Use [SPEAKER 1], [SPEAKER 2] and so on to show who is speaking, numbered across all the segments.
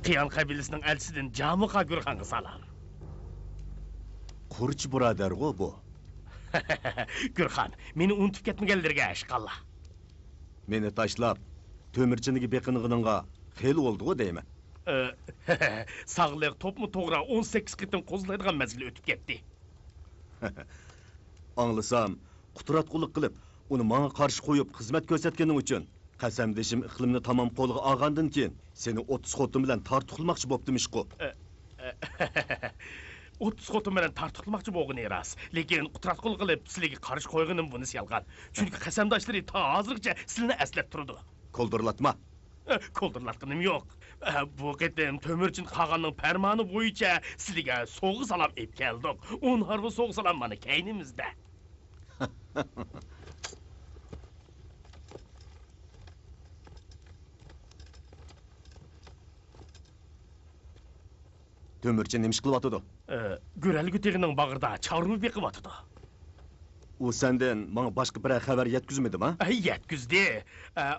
[SPEAKER 1] Qiyan qabiləsinin elçisindən Camuqa Gürxan'a salam.
[SPEAKER 2] Qurç burader o bu.
[SPEAKER 1] Gürxan, meni unutib ketmaganlarga ashqallah.
[SPEAKER 2] Meni tashlab, Tömürçinigi beqinig'iningga xeyli oldu o deyman.
[SPEAKER 1] Sağlıq topmu to'g'ri 18 qitim qo'zlaydigan mazgil o'tib ketdi.
[SPEAKER 2] Anglasam, quturatqulik qilib, uni menga qarshi qo'yib xizmat ko'rsatganing uchun qasamdeshim iqlimni tamom qo'lga olgandan keyin seni 30 xotin bilan tartiqlmoqchi bo'ptimish-ku.
[SPEAKER 1] 30 xotin bilan tartiqlmoqchi bo'lgan eras, lekin quturatqulik qilib sizlarga qarshi qo'yganim bunisi yolg'on. Chunki qasamdoshlari ta hozirgacha sizlarni eslab turdi.
[SPEAKER 2] Qo'ldirlatma.
[SPEAKER 1] Qo'ldirlatganim yo'q. Bu qitim Tömürçin qag'anning farmoni bo'yicha sizlarga so'g'i salom ep keldik. 10 harbi so'g'i salom mana kaynimizda.
[SPEAKER 2] Tömürçin nemish qilyapti?
[SPEAKER 1] Gürəli güteğinin bağırda çağırma beqiyatıdı.
[SPEAKER 2] O senden bana başka bir xabar yetkizmedi mi?
[SPEAKER 1] Yetkizdi.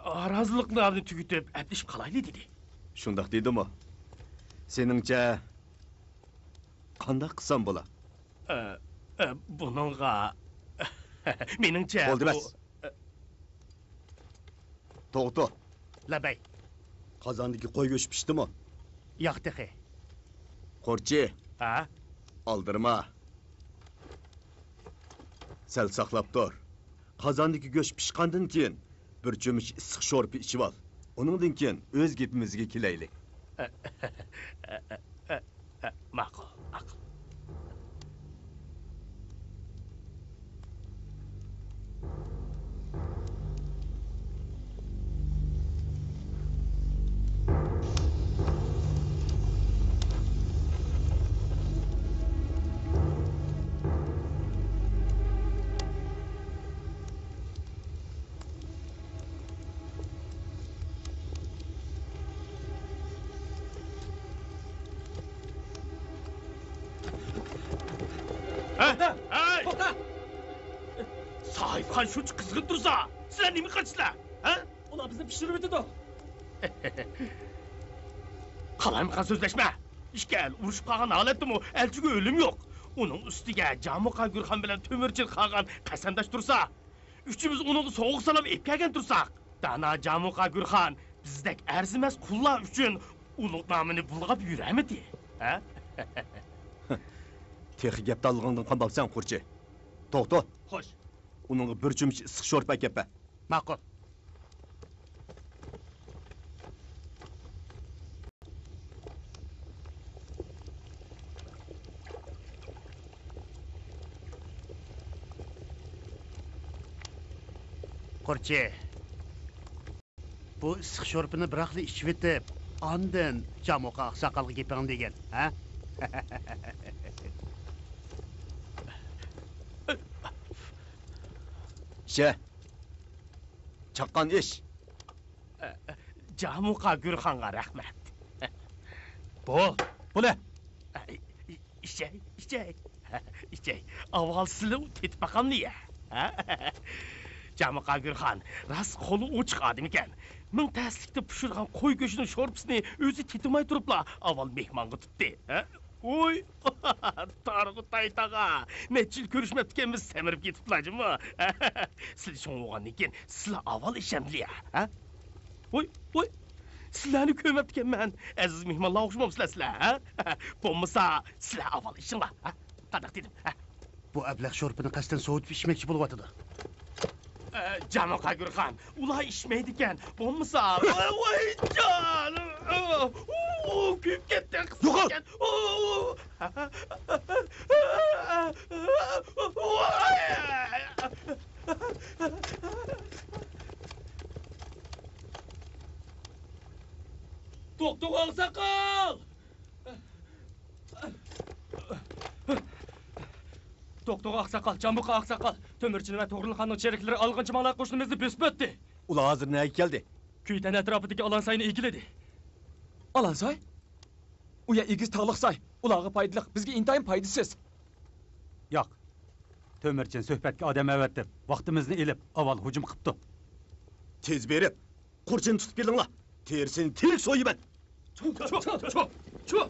[SPEAKER 1] Arazılıqlarını tükütüp əblişib qalaylı dedi.
[SPEAKER 2] Şundaq dedi mi? Senince qandaq qilsam bo'la?
[SPEAKER 1] Bununla meningcha
[SPEAKER 2] oldu emas. To'g'ri.
[SPEAKER 1] Labay.
[SPEAKER 2] Qozondagi qo'y go'shti pishdimi?
[SPEAKER 1] Yo'q deqi.
[SPEAKER 2] Qo'rchi.
[SPEAKER 1] Ha?
[SPEAKER 2] Aldırma. Sel saqlab tur. Qozondagi go'sht pishqandan keyin bir cho'mich issiq sho'rpa ichib ol. Uningdan keyin o'z gapimizga kelaylik.
[SPEAKER 1] Ma'qul, ma'qul. Sahipxan şuncha qizg'in tursa, sizlar nima qilasizlar?
[SPEAKER 3] Ular bizni pishirib o'tadi.
[SPEAKER 1] Qalamqa so'zlashma. İşgal, urushib qolgan holatdimi, elchiga o'lim yo'q. Uning ustiga Camuqa Gürxan bilan Tömürçin qolgan qasamdosh tursa, uchimiz uning so'g'ig salom ep kelgan tursak, dana Camuqa Gürxan bizdek arzimas qullar uchun uning nomini bulg'ab yuramidi?
[SPEAKER 2] Texi gapni alg'andan qanbaqsan, Qo'rchi. To'xta.
[SPEAKER 1] Xo'sh.
[SPEAKER 2] Uningga bir cho'mich issiq sho'rpa kelpa.
[SPEAKER 1] Ma'qul. Qo'rchi. Bu issiq sho'rpani biroqli ichib etib, ondan Camuqa oqsoqolga gaping degan, ha?
[SPEAKER 2] Chaqqan ish.
[SPEAKER 1] Camuqa Gürxan'a rahmat.
[SPEAKER 3] Bu ne?
[SPEAKER 1] İçey. Avval sizlar tetib baqamni ya. Camuqa Gürxan ras qo'li ochiq odam ekan. Ming taslikda pishirgan qo'y go'shtini sho'rpasini o'zi tetimay turibla avval mehmonga tutdi. Oy! Targ'ut taytaga. Necha yil ko'rishmabdikanmiz, samirib ketiblarmi? Siz sho'ng'ogan ekan, sizlar avval ishamdilar, ha? Oy! Sizlarni ko'rmabdikanman. Aziz mehmonlar o'xshamamsizlar sizlar, ha? Bo'lmasa, sizlar avval ishinglar, ha? Qadaq dedim, ha? Bu ablah sho'rpini qasdan sovutib ichmoqchi bo'lyapti. Camuqa Gürxan, ular içmeydi ekan. Bo'lmasa, voy jonim. Kuyib ketdi.
[SPEAKER 2] Yo'q.
[SPEAKER 3] To'xtab oqsoqol. To'xtab oqsoqol, Camuqa oqsoqol. Tömürçin ve To'g'rilxonning cheriklari alg'inchi manglar qo'shnimizni besib o'tdi.
[SPEAKER 2] Ular hozir nega keldi?
[SPEAKER 3] Kuytan atrofidagi Olansayni egiladi. Olansay? U ya egiz tog'liqsay. Ularga foydali, bizga intayin foydasiz.
[SPEAKER 4] Yo'q. Tömürçin suhbatga odam avatdi. Vaqtimizni elib, avval hujum qilibdi.
[SPEAKER 2] Tez berib, Qo'rchini tutib kelinglar. Terisini tirik so'yiman.
[SPEAKER 1] Şu.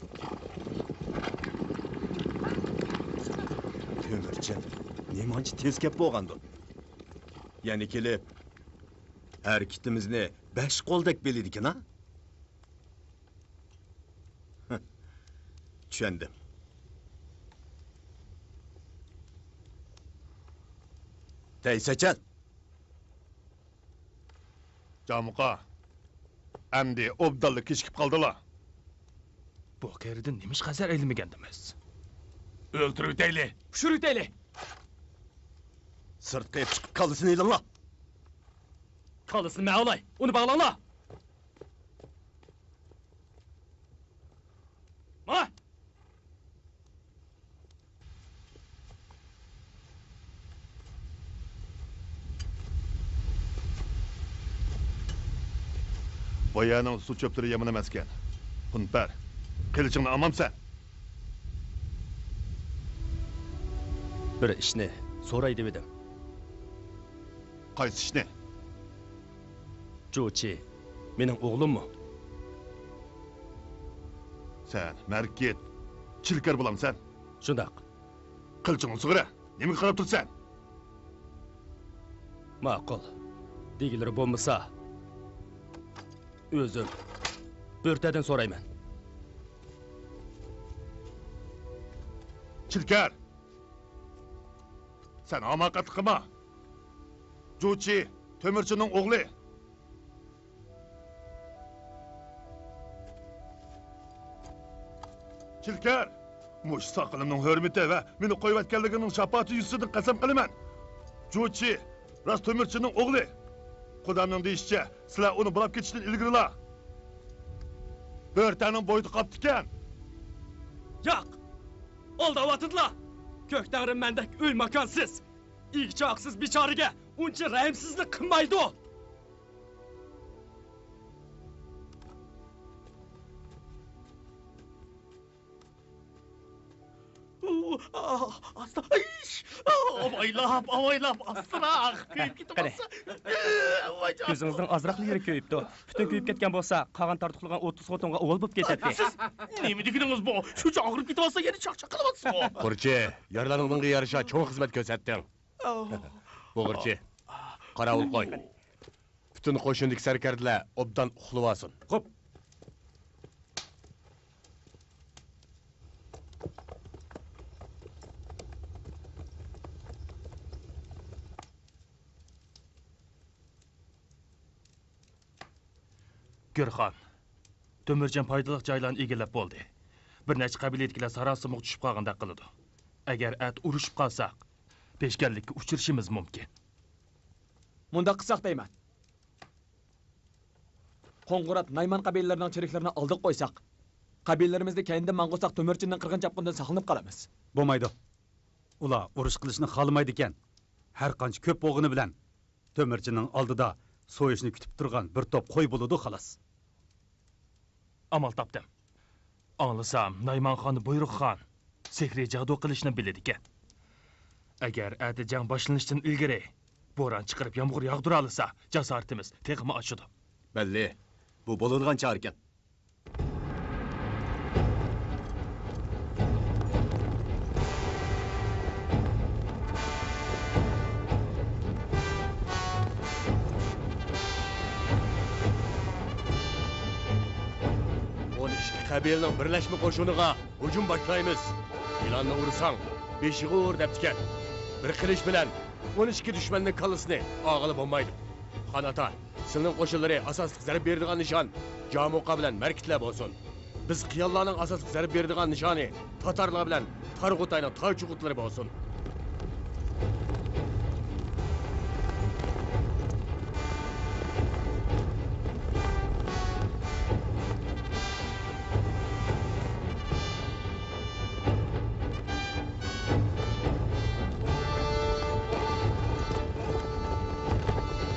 [SPEAKER 2] Temircin, nemanchi tez kep bo'lgandi? Ya'ni kelib, harakatimizni 5 qo'ldek belirdikin, ha? Tushundim. Taysacan.
[SPEAKER 5] Jamuqa. Endi obdallik kishkib qoldilar.
[SPEAKER 1] Bu qayerdan nemish qazar ayilmagandimiz? O'ltirib deyli.
[SPEAKER 3] Pishirib deyli.
[SPEAKER 2] Sirtqa chiqib qolsin edinglar.
[SPEAKER 3] Kalısını mağolay. Onu bağlanla. Ma!
[SPEAKER 5] Boyaning suv cho'plari yomon emas ekan. Xunpar, qilichingni olmamsan.
[SPEAKER 1] Bir ishni so'ray deb edim.
[SPEAKER 5] Qaysi ishni?
[SPEAKER 1] Jo'chi, mening o'g'limmi?
[SPEAKER 5] Sen market, chilkar bo'lamsan.
[SPEAKER 1] Shundoq.
[SPEAKER 5] Qilichingni sug'ira. Nima qarab tursan?
[SPEAKER 1] Ma'qul. Degilari bo'lmasa, o'zim bo'rtadan so'rayman.
[SPEAKER 5] Chilkar. Sen hamoqatlik qilma. Jo'chi, temirchining o'g'li. Chilkar, mush soqilimning hurmati va meni qo'yayotganligining shafoati yuzidan qasam qilaman. Jo'chi, rost temirchining o'g'li. Xudoning deyishicha, sizlar uni bulab ketishdan ilgarilar. Bo'rtaning bo'yida qolibdi ekan.
[SPEAKER 3] Yo'q. Aldavatıdlar. Kökdağrın mendek uy makansız. İg'choqsiz bechoraga uncha rahimsizlik qilmaydi o.
[SPEAKER 1] Asta, avaylab, asraq. Kuyib ketibsa.
[SPEAKER 6] Ko'zingizning ozroqli yeri kuyibdi. Butun kuyib ketgan bo'lsa, qolgan tortiqilgan 30 xotinga o'g'il bo'lib ketadi.
[SPEAKER 1] Siz nima deganingiz bu? Shuncha og'rib ketyapsa, yana chaqchaq qilyapsizmi?
[SPEAKER 7] Qurchi, yaralaringga yarasha cho'ng xizmat ko'rsatding. Bo'g'irchi, qorovul qo'y. Butun qo'shinlik sarkardilar obdan uxlab olsin.
[SPEAKER 3] Xo'p.
[SPEAKER 1] Gurxon, Temirjan foydali joylarni egallab bo'ldi. Bir necha qabilaliklar sarosimaga tushib qolganda qiladi. Agar at urushib qolsak, peshkanlikka uchirishimiz mumkin.
[SPEAKER 3] Munda qilsak deyman. Qo'ng'irot Nayman qabilalarining chiriklarini oldiq qo'ysak, qabilalarimizni keyinda mang'usoq Temirchinning qirg'in chapqundan saqlanib qolamiz.
[SPEAKER 4] Bo'lmaydi. Ular urush qilishni xohlamaydi ekan. Har qancha ko'p bo'g'ini bilan Temirchining oldida so'yishni kutib turgan bir to'p qo'y bo'ladi xolos.
[SPEAKER 1] Amal topdim. Anglasam, Naymanxon Buyruqxon sehriy jadu qilishni biladi ekan. Agar ati jang boshlanishdan ilgari bo'ron chiqarib yomg'ir yog'dira olsa, jasoratimiz teg'imi ochadi.
[SPEAKER 2] Belli. Bu bo'ladigan char ekan.
[SPEAKER 7] Qabilaning birlashma qo'shiniga hujum boshlaymiz. Ilonni ursang, beshig'i ur debdikan. Bir qilish bilan 12 dushmanning kallasini og'ilib bo'lmaydi. Xonata, sizning qo'shinlari asosli zarb beradigan nishon Jamuqa bilan markitlar bo'lsin. Biz qiyonlarning asosli zarb beradigan nishoni Tatarlar bilan Targ'utayning toychuqutlari bo'lsin.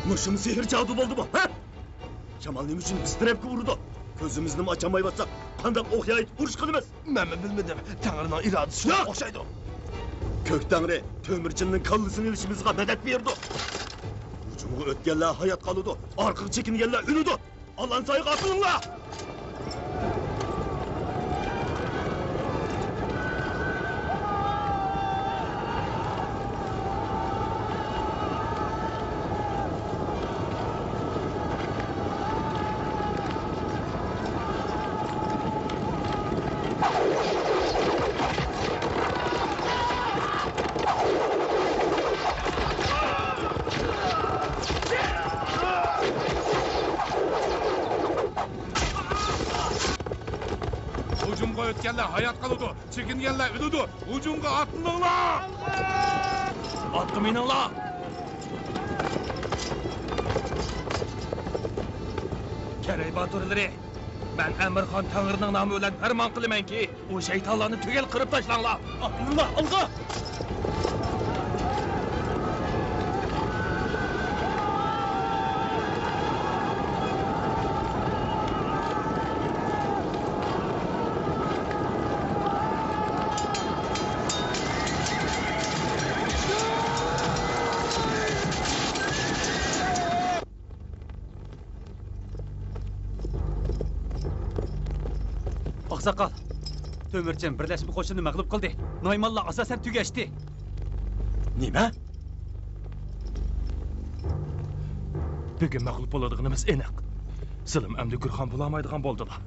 [SPEAKER 2] Muşum sihir cadu oldu mu? Ha? Kemal neyim için biz trepki vurdu? Gözümüzni mi açamayı batsak, kandak okyayıp vuruş kılımız.
[SPEAKER 1] Men bilmedim. Tanrı'nın iradesi
[SPEAKER 2] Yok!
[SPEAKER 1] okşaydı.
[SPEAKER 2] Kök Tanrı, Temirçin'in kallısını ilişimizge medet verdi. Hücumu ötkenler hayat kalıdı, arkı çekingenler ünüdü. Allah'ın sayı kapılınla!
[SPEAKER 5] Yolga ötkenler hayat kalıdı. Çekingenler ölüdü. Ucunga atılыңlar!
[SPEAKER 1] Atqı mininglar! Keray batırları, ben Emirhan Tanrı'nın namı bilen ferman kılımen ki, o şeytanlarını tügel kırıp taşlanlar. Atılыңlar, alga!
[SPEAKER 4] Oqsoqol, To'mirchin birlashma qo'shinni mag'lub qildi. Noymonlar asosan tugashdi.
[SPEAKER 2] Nima?
[SPEAKER 1] Bugün mag'lub bo'ladiganimiz aniq. Zilim endi Gurxon bo'lamaydigan bo'ldilar.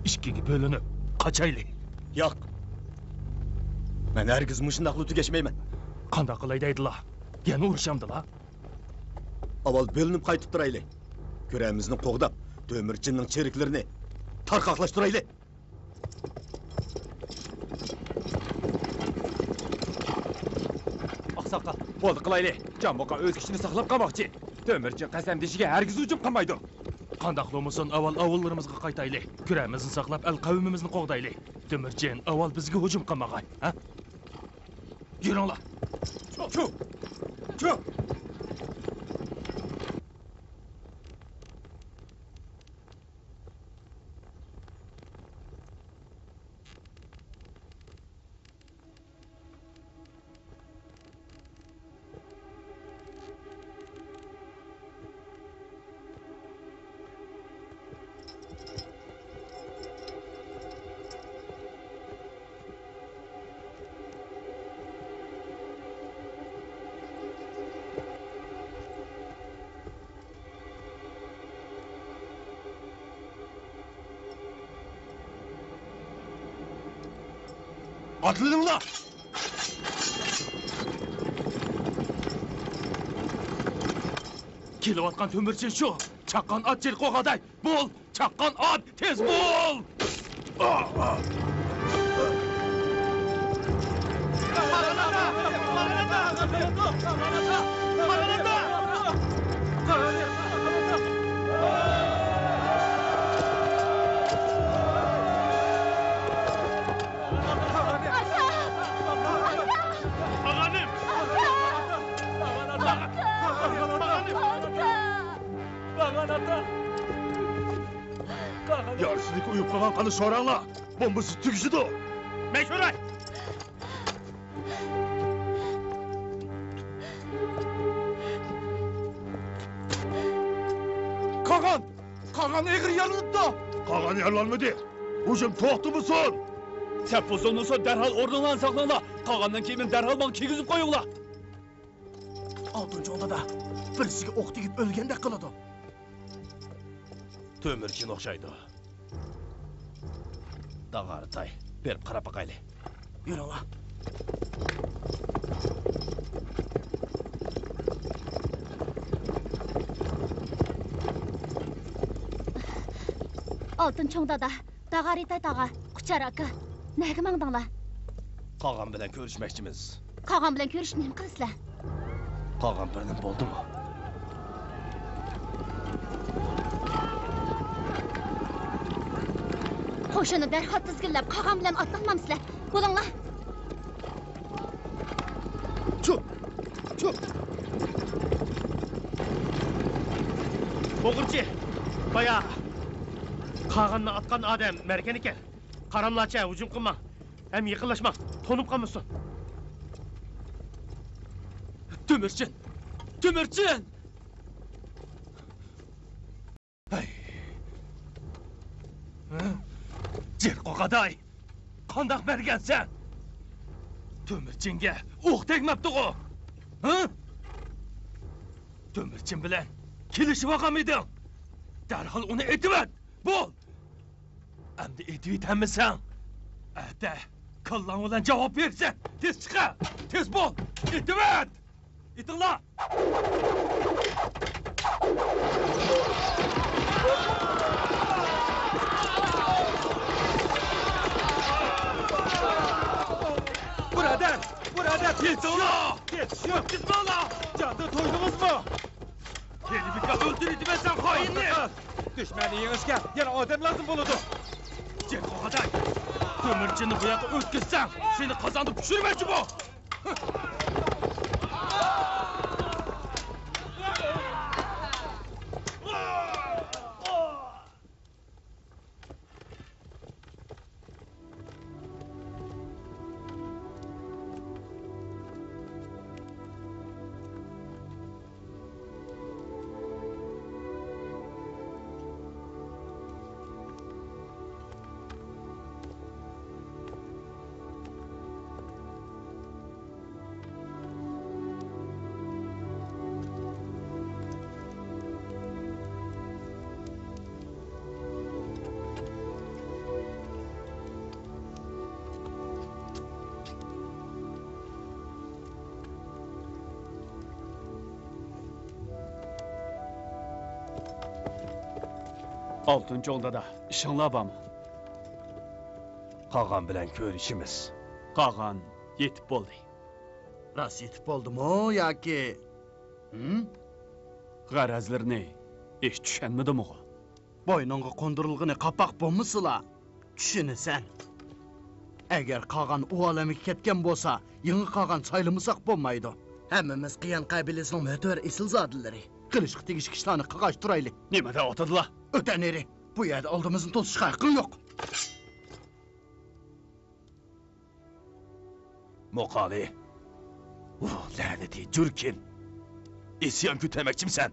[SPEAKER 1] Ikkiga bo'linib, qochaylik.
[SPEAKER 2] Yo'q. Men hargiz mushundaqli tugashmayman.
[SPEAKER 1] Qanday qilay deydilar? Yana urushamdilar.
[SPEAKER 2] Avval bo'linib qaytib turaylik. Ko'ramizni qo'g'dab, To'mirchinning cheriklarini tarqaqlashtiraylik.
[SPEAKER 3] Oqsoqol, bo'ldi qilaylik. Jamboqa o'z kishini saqlab qolmoqchi. To'mirchin qasamdeshiga hargiz hujum qilmaydi.
[SPEAKER 1] Qandaq bo'lmasin, avval avallarimizga qaytaylik. Kuramizni saqlab, al qavmimizni qo'g'daylik. To'mirchin, avval bizga hujum qilmag'ay, ha? Yuringlar.
[SPEAKER 5] Çö! Atılыңlar!
[SPEAKER 1] Kelayotgan To'mirchin shu. Chaqqon ot jil qo'g'aday. Bo'l, chaqqon ot, tez bo'l!
[SPEAKER 5] Yarısındaki uyup kalan kanı soranla. Bombası tüküşüdü.
[SPEAKER 1] Meşhuray!
[SPEAKER 5] Kagan! Kagan egir yanıttı. Kagan yarlanmadı. Hücum toğdu musun?
[SPEAKER 3] Sen pozulmuşsa derhal ordundan saklanla. Kağandan kimin derhal bana kegizip koyunla.
[SPEAKER 1] 6-cı odada birisiga o'q tegib o'lgandek qiladi. To'mirchin o'xshaydi. Dag'aritay, berib qarab boqaylik. Yuringlar.
[SPEAKER 8] Oltin cho'ngdada, Dag'aritay tog'a, Quchar aka. Nega mangdinglar?
[SPEAKER 1] Qog'on bilan ko'rishmoqchimiz.
[SPEAKER 8] Qog'on bilan ko'rishni nima qilasizlar?
[SPEAKER 1] Qog'on birning bo'ldimi?
[SPEAKER 8] Qo'shini darhol tizginlab, qog'on bilan otlanmamsizlar. Bo'linglar.
[SPEAKER 1] Chup. Bo'g'irchi. Baya qog'onni otgan odam mergan ekan. Qaramlarcha hujum qilma. Hem yaqinlashma. To'nib qolmasin.
[SPEAKER 3] To'mirchin!
[SPEAKER 1] Ay. Jer qo'qaday. Qandoq mergansan? To'mirchinga o'q tegmabdi-ku. Ha? To'mirchin bilan kelishib olganmiding? Darhol uni aytib et. Bo'l. Endi aytib etammisan? Ata, kallan bilan javob bersan. Tez chiqa. Tez bo'l. Aytib et. Itinglar! Ötküzme ola! Candı toydunuz mu? Kelibika öldürüydü ben sen hainli! Düşmeni yığışken yana adam lazım buludu. Cek o kadar. Kömürcünü bu yaka ötküzsen seni kazandı pişirmeci bu! Altıncı onda da işinla bağımı.
[SPEAKER 7] Qağan bilen görüşümüz.
[SPEAKER 1] Qağan yetip boldu.
[SPEAKER 9] Rast yetip oldu mu yoki?
[SPEAKER 1] G'arazlarni ish tushunmadimi o?
[SPEAKER 9] Boynunga qondirilgani qapoq bo'lmasila? Tushunasan. Agar qag'an u olamga ketgan bo'lsa, yangi qag'an saylamsak bo'lmaydi. Hammamiz qiyan qabilasining motor esilzodalari. Qilishga tegishli ishlarni qilg'ashtiraylik.
[SPEAKER 1] Nimada otadilar?
[SPEAKER 9] O'taneri, bu yerda oldimizni to'sishga haqqing yo'q.
[SPEAKER 7] Muqali. La'nati Jurkin. İsyan kütlemekçimsen.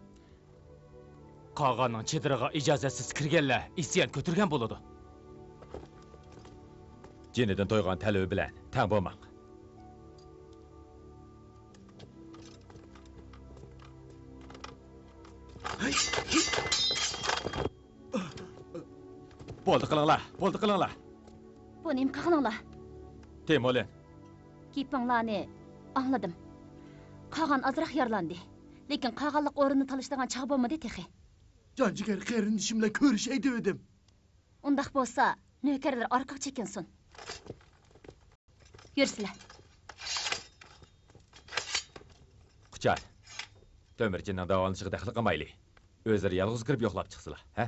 [SPEAKER 6] Qog'onning chediriga ijozatsiz kirganlar isyon ko'targan bo'ladi. Jenidan to'ygan talab bilan tang bo'lmoq. Bo'ldi qilinglar.
[SPEAKER 8] Bu nima qilinglar?
[SPEAKER 6] Temolin,
[SPEAKER 8] Gapinglarni angladim. Qag'an azroq yarlandi. Lekin qag'anliq o'rinni talishtirgan chaq bo'lmadi texi.
[SPEAKER 9] Jonjigar qarindishimla ko'rishay dedim.
[SPEAKER 8] Undaq bo'lsa, nökerlar orqaga chekinsin. Yursizlar.
[SPEAKER 6] Quchar. To'mirchining davolanishga daxl qilmayli. O'zlari yolg'iz kirib yo'qlab chiqsinlar, ha?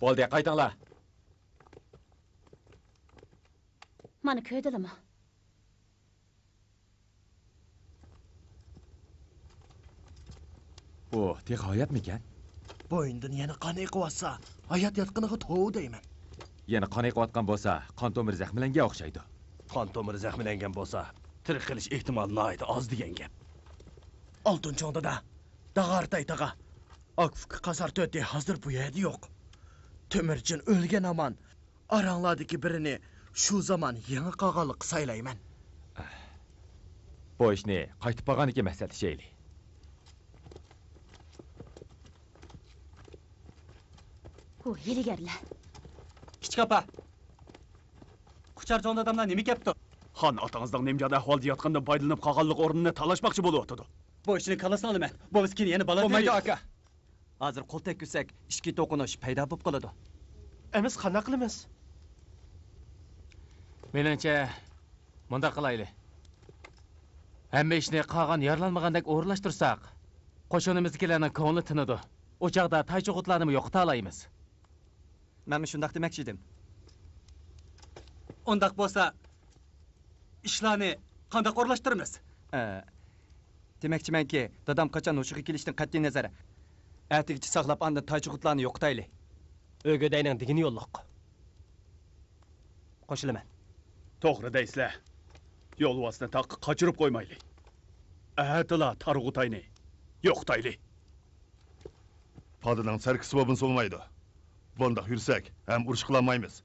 [SPEAKER 6] Bo'ldi, qaytinglar.
[SPEAKER 8] Mani ko'ydilimi?
[SPEAKER 6] Bu nihoyatmikan?
[SPEAKER 9] Bo'yindan yana qanday qilyapsa, hayot yotqiniga to'v deyman.
[SPEAKER 6] Yana qanday qilayotgan bo'lsa, qon tomir zaxmilanga o'xshaydi.
[SPEAKER 7] Qon tomiri zaxmilangan bo'lsa, tirik qilish ehtimoli noyda oz degan gap.
[SPEAKER 9] Oltinchi o'ndada Dag'artaytaga Akfuk qasar to'ti hozir bu yerda yo'q. To'mirchin o'lgan aman. Aranglardagi birini shu zaman yangi qag'anliq saylayman.
[SPEAKER 6] Bu ishni qaytib qolganiga maslahatlashaylik.
[SPEAKER 8] Bu hiligarlar.
[SPEAKER 3] Kichik opa. Quchar jon odamlar nima kepti?
[SPEAKER 1] Xon otangizning nimjada ahvolda yotgandan foydalanib qag'anliq o'rnini talashmoqchi bo'lyapti.
[SPEAKER 3] Bu ishni kalasini olaman. Bu biz keyin yana balo
[SPEAKER 6] Bo'lmaydi aka.
[SPEAKER 3] Hozir qo'l tekkusak, ishki to'qinish paydo bo'lib qoladi.
[SPEAKER 1] Emiz qana qilamiz?
[SPEAKER 6] Menimcha, bunda qilaylik. Hamma ishni qag'on yaralanmagandek o'rinlashtirsak, qo'shinimizdagilarning ko'ngli tinadi. O'chaqda taycho'g'itlarni yo'qota olamiz.
[SPEAKER 3] Men shundaq demoqchi edim. Undaq bo'lsa, ishlarni qanday o'rinlashtiramiz? Demoqchimanki, dadam qachon o'shiga kelishdan qat'iy nazar atigicha saqlab andan taycho'g'itlarni yo'qotaylik.
[SPEAKER 6] O'g'dayning digini yo'lloq.
[SPEAKER 3] Qo'shilaman.
[SPEAKER 1] To'g'ri deysizlar. Yo'lvosni taq qochirib qo'ymaylik. Atila targ'utayni yo'qotaylik.
[SPEAKER 5] Padının sarkısı babın solmaydı. Bundaq yürsak, hem uruş qılamaymiz.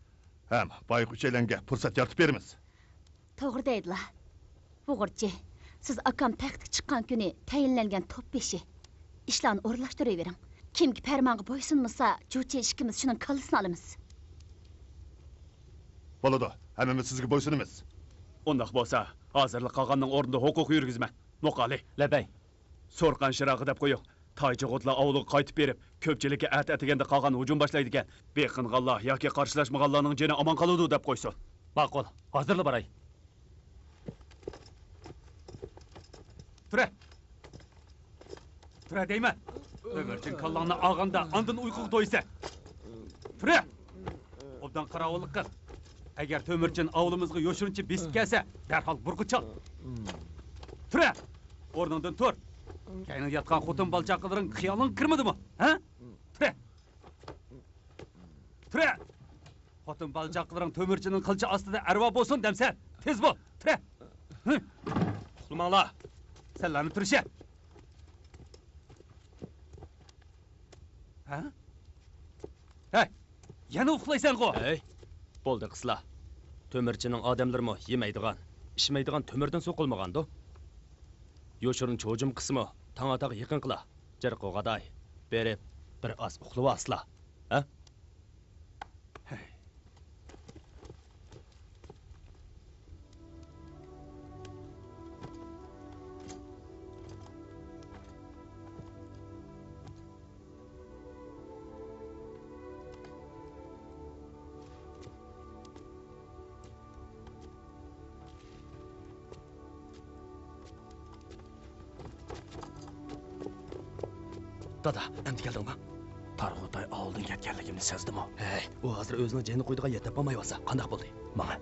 [SPEAKER 5] Hem bayıq üçeylenge fırsat yaratıp berimiz.
[SPEAKER 8] To'g'ri deydilar. Bo'g'irchi, siz akam taxtga chiqqan kuni tayinlangan top beshi. Ishlarni o'rinlashtiravering. Kimki farmonga bo'ysunmasa, jo'cha ishkimiz shuning kallasini olamiz.
[SPEAKER 5] Bo'ladi, hammamiz sizga bo'ysunamiz.
[SPEAKER 1] Undaq bo'lsa, hozirlik qag'anning o'rnida huquq yurgizma. Noqali.
[SPEAKER 6] Labay.
[SPEAKER 1] So'rqan shirog'i deb qo'ying. Taycho'g'itlar ovliga qaytib berib, ko'pchilikka atiganda qag'an hujum boshlaydi ekan. Beqing'anlar yoki qarshilashmaganlarning jini omon qoladi deb qo'ysin.
[SPEAKER 6] Ma'qul. Hozirla boray.
[SPEAKER 4] Tura. Tura deyman. Tömürcün kallangni olganda andin uyquga to'ysa. Tura. Obdan qarovullik qil. Agar Tömürcün avlimizga yo'shirincha besib kelsa, darhol burg'i chal. Tura. O'rningdan tur. Kayni yotgan xotin balchaqalaring xiyoling kirmadimi? Ha? Tura. Tura. Xotin balchaqalaring Tömürcünning qilchi ostida arvo bo'lsin demsan. Tez bo'l. Tura.
[SPEAKER 7] Uxlamanglar.
[SPEAKER 4] Senlarni turisha. Ha? Hey, yana uxlaysan-ku.
[SPEAKER 7] Hey, bo'ldi qizlar. Tömürchining odamlarimi yemaydigan, ishmaydigan tömürdan so'qilmagandu. Yo'shirin cho'jim qismi tang-ataga yaqin qila. Jarqo'g'aday berib bir oz uxlab asla. Ha? Dada, endi keldingmi? Targ'utay oldin ketganligimni sezdimi? Hey, u hozir o'zining jeni qo'ydigan yetib olmayotsa, qanday bo'ldi? Mana.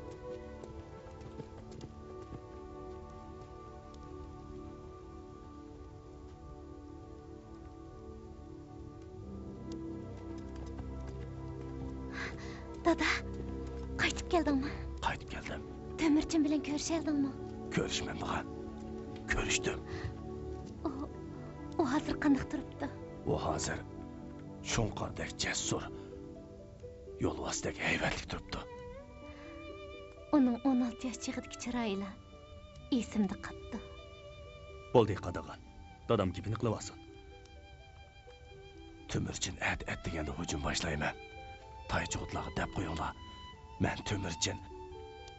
[SPEAKER 8] Dada, qaytib keldingmi?
[SPEAKER 7] Qaytib keldim.
[SPEAKER 8] Tömürcün bilan ko'risheldingmi?
[SPEAKER 7] Ko'rishmadim. Ko'rishdim.
[SPEAKER 8] O hozir qanday turibdi?
[SPEAKER 7] U hozir sho'nqordek jasur, yo'lbosdek haybatlik turibdi.
[SPEAKER 8] Uning 16 yosh chig'idagi chiroyli esimda qotdi.
[SPEAKER 7] Bo'ldi qadag'an. Dadam gapini qilaversin. Tömürchin at deganda hujum boshlayman. Taycho'tlarga deb qo'yinglar. Men Tömürchin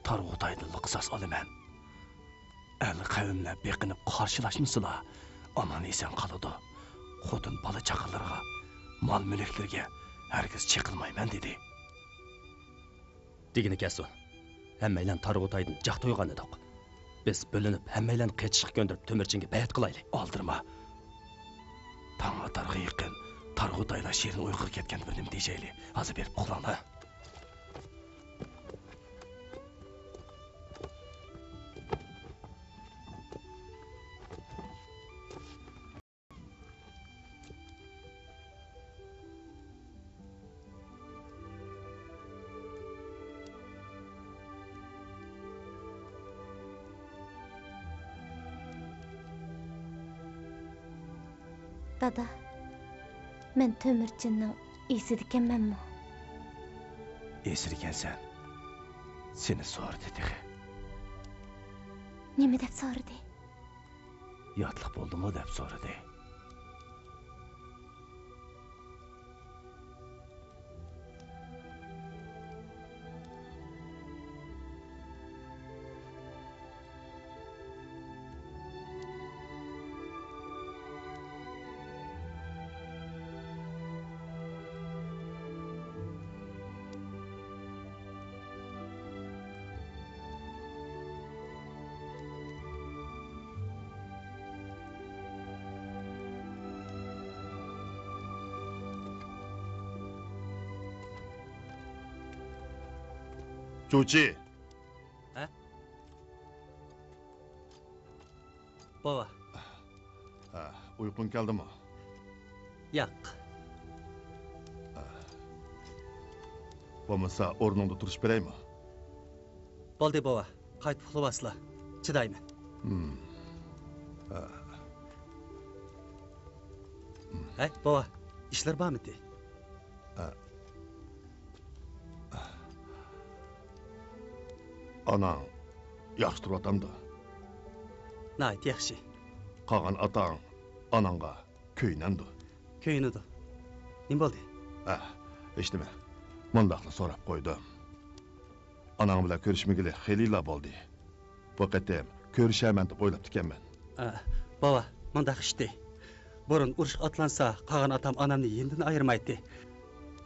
[SPEAKER 7] Targ'utaydan qisos olaman. Ali qavmlar beqinib qarshilashmisizlar? Aman esan qoladi. Xotin bola chaqalarga, mol mulklarga hargiz chiqilmayman dedi. Degini kelsin. Hammaylan Targ'utaydan jaq to'ygan edik. Biz bo'linib hammaylan qechishga ko'ndirib Tömürchinga bayat qilaylik. Oldirma. Tang atarga yaqin Targ'utaylar shirin uyquga ketgan bir nim deyjayli. Hozir berib uxlanglar.
[SPEAKER 8] Dada, men Tömürcünning esidikanmanmi?
[SPEAKER 7] Esirgansan. Seni so'rdi dedi.
[SPEAKER 8] Nima deb so'radi?
[SPEAKER 7] Yotliq bo'ldimi deb so'radi.
[SPEAKER 5] Jo'chi.
[SPEAKER 7] Ha? Baba.
[SPEAKER 5] Ha, uyqun keldimi?
[SPEAKER 7] Yo'q.
[SPEAKER 5] Bo'lmasa o'rningda turish beraymi?
[SPEAKER 7] Bo'ldi baba. Qaytib uxlayapsizlar. Chidayman. Hey, baba. İşler bormi?
[SPEAKER 5] Anang yaxshi turatamdi.
[SPEAKER 7] Nayt yaxshi.
[SPEAKER 5] Qolgan otang anangga ko'ynamdi.
[SPEAKER 7] Ko'ynidi. Nima bo'ldi?
[SPEAKER 5] Eshitma. Mundaqni so'rab qo'ydim. Anang bilan ko'rishmagili xeylilar bo'ldi. Bu qatam ko'rishaman deb o'ylab ekanman.
[SPEAKER 7] Baba, mundaq ishdi. Burun urush atlansa, qolgan otam onamni yendan ayirmaydi.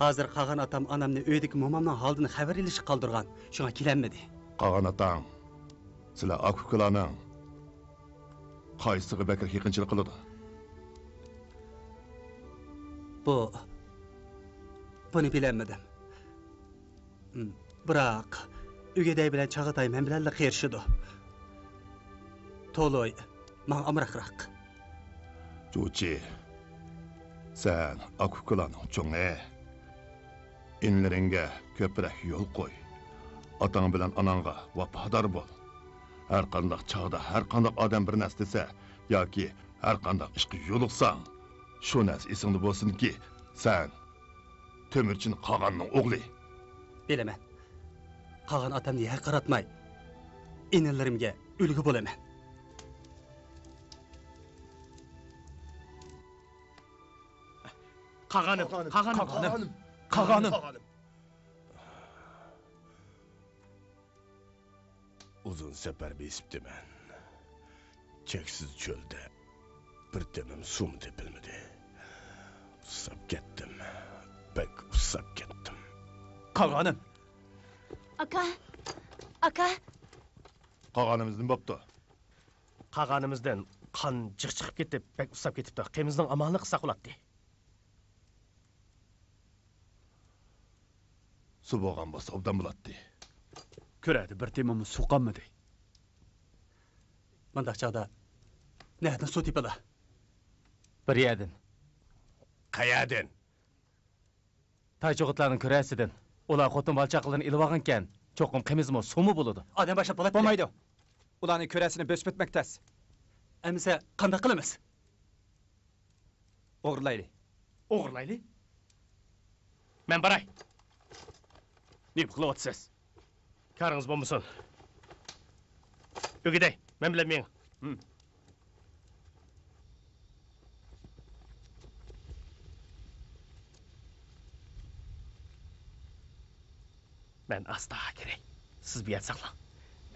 [SPEAKER 7] Hozir qolgan otam onamni uydagi momamning holdini xabar ilish qoldirgan. Shunga kelanmadi.
[SPEAKER 5] Qolgan otang sizlar akukalarning Qaysiga bakir yaqinchilik qiladi?
[SPEAKER 10] Buni bilemedim. Biroq Ügeday bilan Çağatay men bilan qershidu. Toloy men amraqroq.
[SPEAKER 5] Jo'chi. Sen akukularning cho'ngi. Inlaringga ko'proq yo'l qo'y. Otang bilan onangga vafodor bo'l. Har qanday chog'da har qanday odam bir narsa desa yoki har qanday ishga yo'liqsang, shu narsa esingda bo'lsinki, sen Temirchin Qog'onning o'g'li.
[SPEAKER 10] Bilemen. Qog'on otamni haqoratmay, inalarimga ulgu bo'laman.
[SPEAKER 3] Qog'onim.
[SPEAKER 7] Uzun safar besibdiman. Cheksiz cho'lda bir temim suv tepilmadi. Usab ketdim. Bek usab ketdim.
[SPEAKER 3] Qog'onim.
[SPEAKER 8] Aka.
[SPEAKER 5] Qog'onimiz nima bo'pti?
[SPEAKER 1] Qag'animizdan qon chiqib ketib, bek usab ketibdi. Qimizning amalini qilsa qo'latdi.
[SPEAKER 5] Suv bo'lgan bo'lsa obdan bo'ladi.
[SPEAKER 4] Ko'radi bir temimiz suv qolmadi.
[SPEAKER 10] Mundaq chog'da nerdan suv tepadi?
[SPEAKER 6] Bir yerdan.
[SPEAKER 7] Qayerdan?
[SPEAKER 6] Taycho'g'itlarning ko'rasidan. Ular xotin balchaqlarni ilib olgankan, cho'qim qimizmi, suvmi bo'ladi?
[SPEAKER 10] Odam boshlab bo'ladi.
[SPEAKER 3] Bo'lmaydi. Ularning ko'rasini bosib o'tmoqdas.
[SPEAKER 10] Amsa qanday qilamiz?
[SPEAKER 3] O'g'irlayli.
[SPEAKER 1] O'g'irlayli? Men baray. Nima qilyapsiz? Karingiz bo'lmasin. O'giday, men bilan men. Men asta kerak. Siz bu yerda saqlang.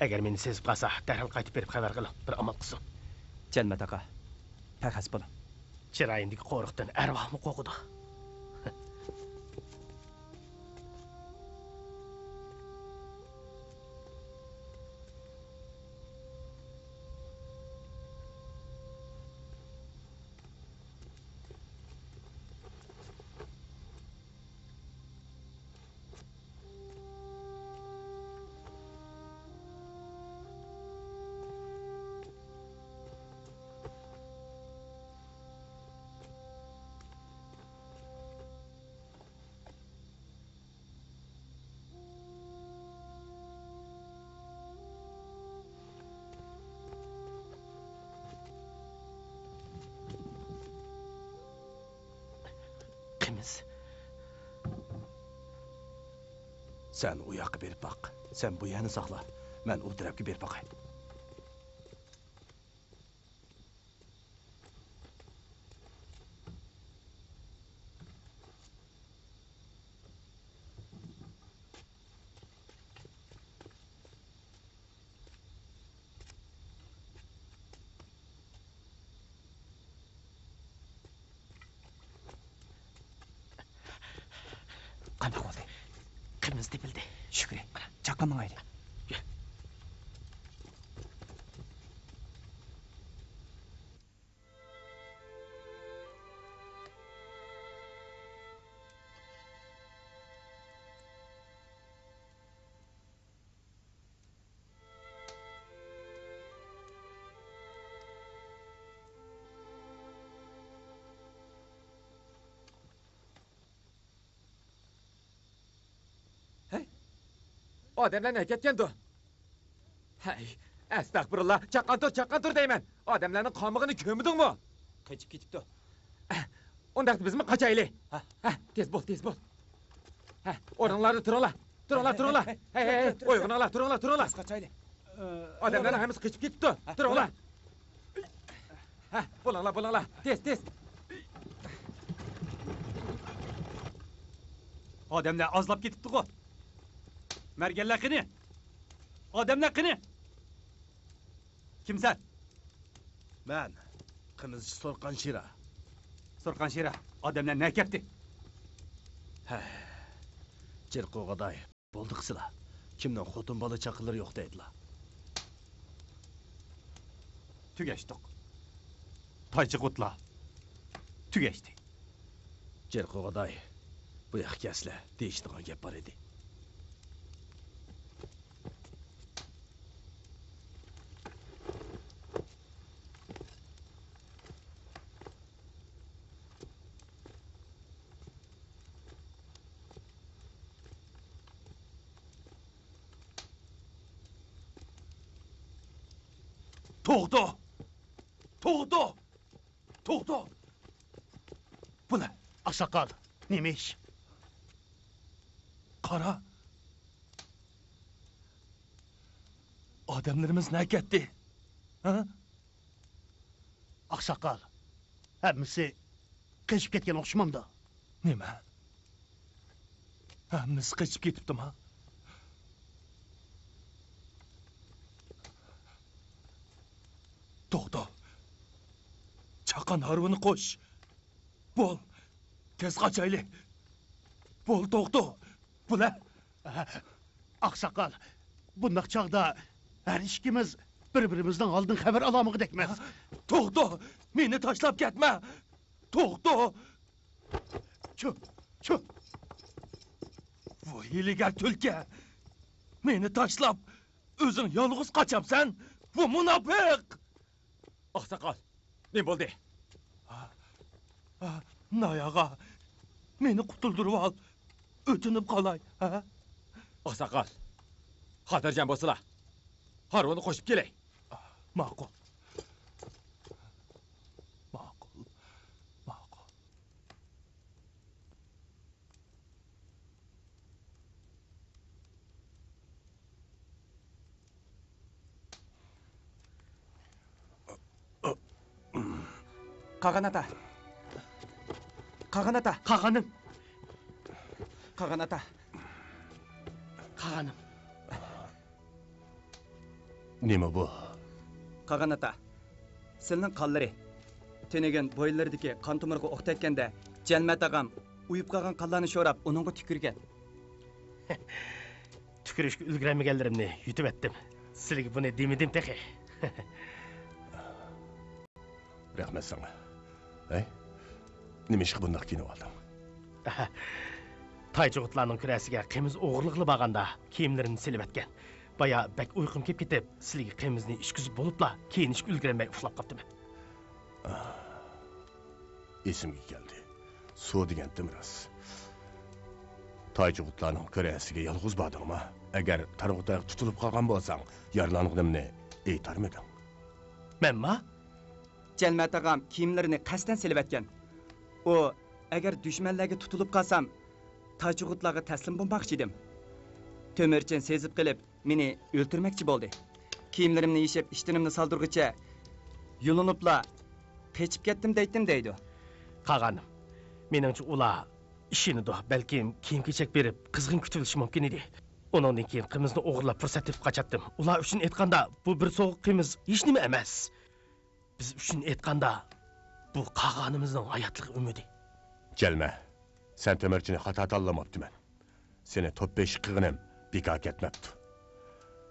[SPEAKER 1] Agar meni sezib qolsa, darhol qaytib berib xabar qiling. Bir amal qilsin.
[SPEAKER 3] Jalmat aka. Paqas bo'ling.
[SPEAKER 1] Chiroyingdagi qo'riqdan arvohmi qo'qidi.
[SPEAKER 10] Sen u yoqqa berib boq. Sen bu yana saqla. Men u tarafga berib boqay.
[SPEAKER 3] Qanday bo'ldi?
[SPEAKER 1] Qimiz tepildi.
[SPEAKER 3] Shukri. Chaqlamangayli. Odamlar ne ketgan-du? Hay, astagfirullah. Chaqqan tur deyman. Odamlarning qomig'ini ko'mdingmi? Qochib ketibdi. Undaqda bizmi qochayli? Ha, tez bo'l. Ha, o'rinlarda turinglar. Hey, o'yg'oninglar, turinglar. Qochayli. Odamlarning hammasi qochib ketibdi. Turinglar. Ha, bo'linglar. Tez.
[SPEAKER 4] Odamlar ozlab ketibdi-ku. Mergenler qini? Odamlar qini? Kimsan?
[SPEAKER 9] Men qimizchi So'rqan Shira.
[SPEAKER 4] So'rqan Shira, odamlar ne kepti?
[SPEAKER 9] Jirqo'g'aday bo'ldik sizlar. Kimning xotin bola chaqilari yo'q deydilar.
[SPEAKER 4] Tugashdiq. Taychiqutla. Tügeçti.
[SPEAKER 10] Jerqo'g'aday, bu yoq kasla, deyishdigan gap bor edi.
[SPEAKER 5] To'xta! To'xta! To'xta! Bu ne?
[SPEAKER 9] Ақсақал, неме iş?
[SPEAKER 5] Qara. Adamlarımız ne gitti? Ha?
[SPEAKER 9] Ақсақал, әмісі қешіп кеткен оқшымамды.
[SPEAKER 5] Nima? Hammasi qochib ketibdimi? To'xta. Chaqan harvini qo'sh. Bo'l. Tez qochaylik. Bo'l, to'xta. Bular
[SPEAKER 9] Ақсақал, бұндақ чағда әр ішкіміз бір-біріміздің алдын xəbər alamığı dekmez.
[SPEAKER 5] to'xta. Meni tashlab ketma. To'xta.
[SPEAKER 9] Çö.
[SPEAKER 5] Bu iligal tulki. Meni tashlab o'zing yolg'iz qochamsan. Bu munofiq.
[SPEAKER 6] Oqsoqol, nima bo'ldi?
[SPEAKER 5] Nayaga, meni qutuldirib ol. O'tinib qolay, ha?
[SPEAKER 6] Oqsoqol, xotirjam bo'lsizlar. Harvini qo'shib kelay.
[SPEAKER 5] Ma'qul. Ma'qul. Ma'qul.
[SPEAKER 3] Qag'an ata. Qag'an ata.
[SPEAKER 1] Qag'anim.
[SPEAKER 3] Qag'an ata.
[SPEAKER 1] Qag'anim.
[SPEAKER 7] Nima bu?
[SPEAKER 3] Qag'an ata. Sizning qonlari tenegan bo'yinlaridagi qon tomiriga o'q tekkanda Jalmat og'am uyib qolgan qonlarni sho'rab, uningga tükürgan.
[SPEAKER 1] Tükürüşkü ulguramaganlarimni yutib etdim. Sizlarga buni demidim tehi.
[SPEAKER 7] Rahmat sana. Hey? Nima ishga bundoq kiyinib olding?
[SPEAKER 1] Taychiqutlarning kurasiga qimiz o'g'irliqli bag'anda kiyimlarini silib etgan. Baya bak uyqum kelib ketib, sizlarga qimizni ishkizib bo'libla, kiyinishga ulguramay uxlab qoldim.
[SPEAKER 7] Esimga keldi. Suv degandim rost. Taychiqutlarning kurasiga yolg'iz bordingmi? Agar targ'utaq tutilib qolgan bo'lsang, yaralanganimni aytarmiding?
[SPEAKER 1] Menma?
[SPEAKER 3] Jalmat og'am kiyimlarini qasdan silib etgan. O, agar dushmanlarga tutilib qolsam, Taychiqutlarga taslim bo'lmoqchi edim. To'mirchin sezib qilib, meni o'ltirmoqchi bo'ldi. Kiyimlarimni yeshib, ishtinimni soldirguncha yo'linibla qechib ketdim deydim deydi.
[SPEAKER 1] Qag'anim. Meningcha ular ishini do, balkim kiyim-kechak berib, qizg'in kutilishi mumkin edi. Undan keyin qimizni o'g'irlab fursat tepib qochatdim. Ular uchun aytganda, bu bir so'g'ik qimiz hech nima emas. Biz uchun aytganda, bu qag'animizning hayotlik umidi.
[SPEAKER 7] Kelme. Sen Tömürçini xato tanlamaptıman. Seni top beş qığınım bekor ketmapti.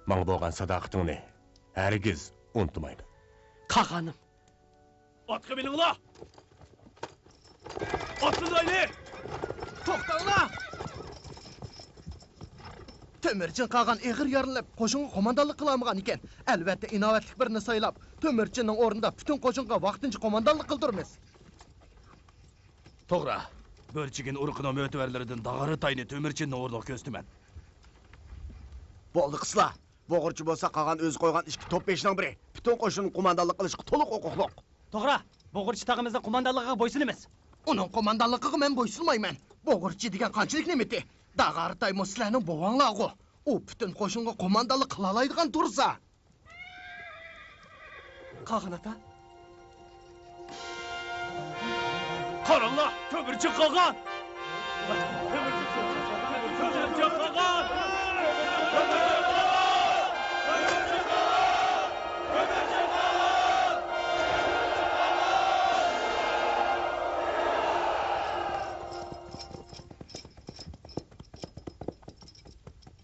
[SPEAKER 7] Manga bo'lgan sadoqatingni hargiz unutmayman.
[SPEAKER 1] Qag'anim.
[SPEAKER 5] Otga mininglar. Otlayli.
[SPEAKER 9] To'xtanglar! Tömürcün qağan eğir yarılıb, qoşunğa qomandanlıq qılamıgan ekan. Əlbəttə inovatlik birini saylab, Tömürcünün ornunda bütün qoşunğa vaqtincha qomandanlıq qıldırmız.
[SPEAKER 5] To'g'ri. Bölçigin urqina mötəvərlərindən dağarı tayını Tömürçinin orduq köstümen.
[SPEAKER 2] Bo'ldi qislar. Bo'g'irchi bo'lsa qag'an o'zi qo'ygan ishki top 5ning biri. Butun qo'shinni qo'mondonlik qilishga to'liq huquqliq.
[SPEAKER 3] To'g'ri, bo'g'irchi tog'imizning qo'mondonligiga bo'ysunimiz.
[SPEAKER 9] Uning qomandanligiga men bo'ysunmayman. Bo'g'irchi degan qanchalik nemeti? Dağarı tay sizlarning bovanglarg'u. U bütün qo'shinga qomandanlik qila oladigan tursa.
[SPEAKER 3] Qag'an ata.
[SPEAKER 5] Qaranglar, Tömürçi qag'an. Tömürçi qag'an.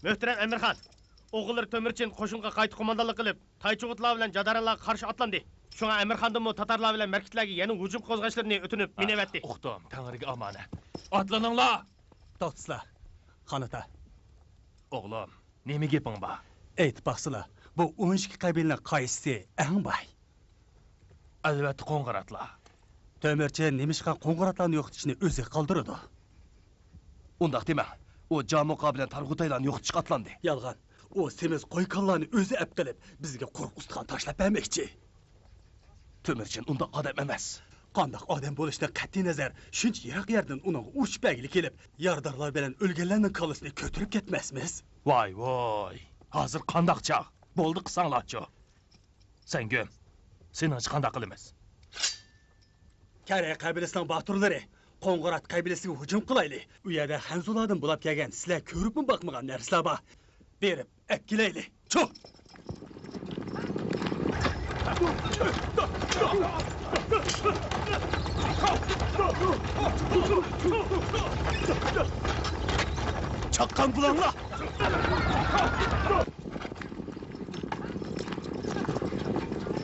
[SPEAKER 1] Möhtərəm Əmirxan, oğulları Tömürçin qoşunğa qayıt qomandanlıq qılıb, Taychiqutlar bilan Jadaralarga qarşı atlandı. Şuna Emirxandımı Tatarlar bilen merkitlerge yeni hücum kozgaçlarını ötünüp minevetti.
[SPEAKER 7] Uqdim, Tangriga amana. Atlaninglar.
[SPEAKER 10] To'xtasizlar. Xonata,
[SPEAKER 7] O'g'lim, nima gaping bor?
[SPEAKER 10] aytib baqsizlar. Bu 12 qabilaning qaysisi eng boy?
[SPEAKER 7] Albatta qo'ng'iratlar.
[SPEAKER 10] To'mirchi nemishqa qo'ng'iratlarni yo'qotishni o'zi qoldiradi.
[SPEAKER 7] Undaq demang. U Jamuqa bilan Targ'utaylarni yo'qotishga atlandi.
[SPEAKER 10] Yolg'on. O semiz qo'yqonlarni o'zi ap qilib, bizga quruq ustidan tashlab bermoqchi.
[SPEAKER 7] To'mirchin undaq odam emas.
[SPEAKER 10] Qandoq odam bo'lishidan qat'iy nazar, shuncha yiroq yerdan uning urush bagili kelib, yordorlar bilan o'lganlarning qo'lisini ko'tarib ketmasmiz.
[SPEAKER 7] Voy, voy. Hozir qandoq chaq? Bo'ldi qisanglarchi. Sen gum. Seningchi qandoq qilamiz?
[SPEAKER 10] Kare qabilasining boturlari Qo'ng'irot qabilasiga hujum qilayli. U yerda Hanzulardan bo'lib kelgan sizlar ko'ribmi boqmagan narsalar bor. Berib, akkilayli. Chuh!
[SPEAKER 7] Chaqqan qulanglar.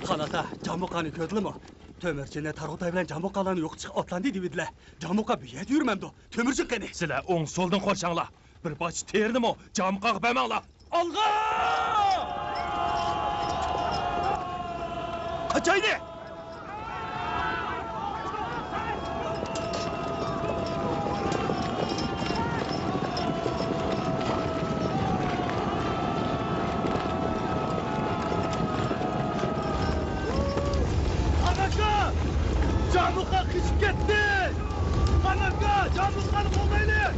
[SPEAKER 10] Xonata, Jamuqani ko'rdingmi? To'mirchini Targ'utay bilan Jamuqalarni yo'qotishga otlandi dedilar. Jamuqa bu yerda yurmamdi. To'mirchi qani?
[SPEAKER 7] Sizlar o'ng so'ldan qo'rshanglar. Bir boch ternimi? Jamuqaga bermanglar. Olg'a! Qachaydi! Jamuqa qichib ketdi! Qanaqqa Jamuqani qo'llaylik!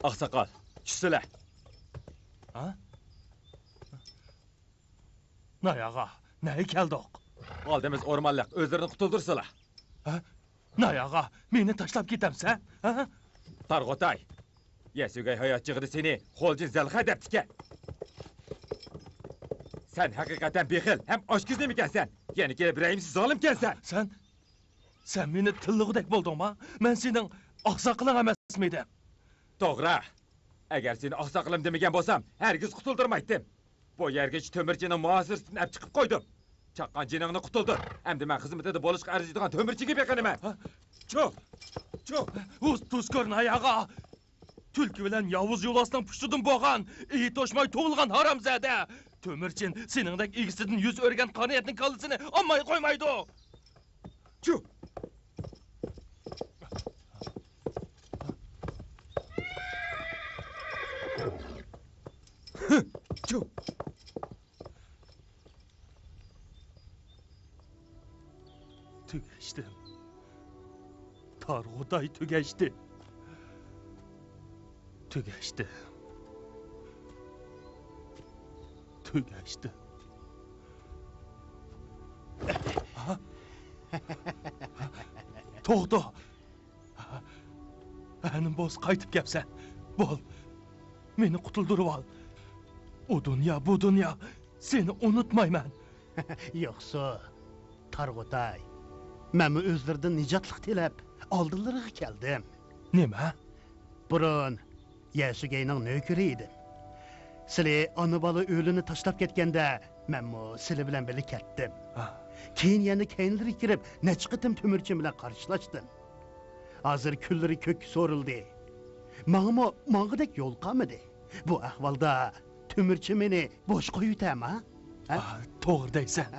[SPEAKER 6] Oqsoqol, tushsizlar.
[SPEAKER 7] Ha? Nayağa, neye keldik?
[SPEAKER 6] Oldimiz o'rmonliq, o'zlarini qutuldirsalar.
[SPEAKER 7] Ha? Nayağa, meni tashlab ketamsan? Ha?
[SPEAKER 6] Targ'utay, Yasugay hayotchig'ida seni qo'lji zalxa debdika. Sen haqiqatan bexil, ham oshkiznimi ekansan? Yana kelib rahimsiz zolimkansan.
[SPEAKER 7] Sen meni tillig'idek bo'ldingmi? Men sening oqsoqiling emasmidim.
[SPEAKER 6] To'g'ri. Agar seni oqsoqilim demagan bo'lsam, hargiz qutuldirmaydim. Bu yerga to'mirchini muasirsidan olib chiqib qo'ydim. Chaqqan jiningni qutuldir. Endi men xizmatida bo'lishga arziydigan to'mirchiga beqinaman. Cho'p.
[SPEAKER 7] O'z tuzkorni ayog'i. Tulki bilan Yavuz yo'lasidan pushtidan bo'lgan, iyi to'shmay tug'ilgan haramzada. To'mirchin seningdek egisidan yuz o'rgan qoniyatning kallasini olmay qo'ymaydi.
[SPEAKER 6] Cho'p. Cho'p.
[SPEAKER 7] Tugashdi. Targ'utay tugashdi. Tugashdi. To'xta. Anim bo'z qaytib kelsan. Bo'l. Meni qutuldirib ol. O dunyo, bu dunyo seni unutmayman.
[SPEAKER 9] Yo'qsa, Targ'utay, men o'zlaridan nijotlik tilab, oldinlariga keldim.
[SPEAKER 7] Nima?
[SPEAKER 9] Burun Yasugayning nökeri edim. Sizlar ona bola o'lini tashlab ketganda, menmo sizlar bilan birga ketdim. Keyin yana keyinlari kirib, necha qitim to'mirchi bilan qarshilashdim. Hozir kunlari ko'k so'rildi. Menga mang'idek yo'l qolmadi. Bu ahvolda to'mirchi meni bo'sh qo'yutama?
[SPEAKER 7] To'g'ri deysan.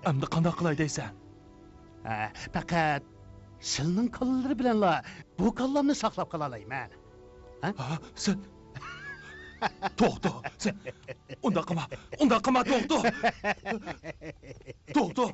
[SPEAKER 7] Endi qanday qilay deysan?
[SPEAKER 9] Faqat silning qo'llari bilanla bu qallamni saqlab qola olayman.
[SPEAKER 7] Sen to'xta, sen unda qilma, to'xta. To'xta.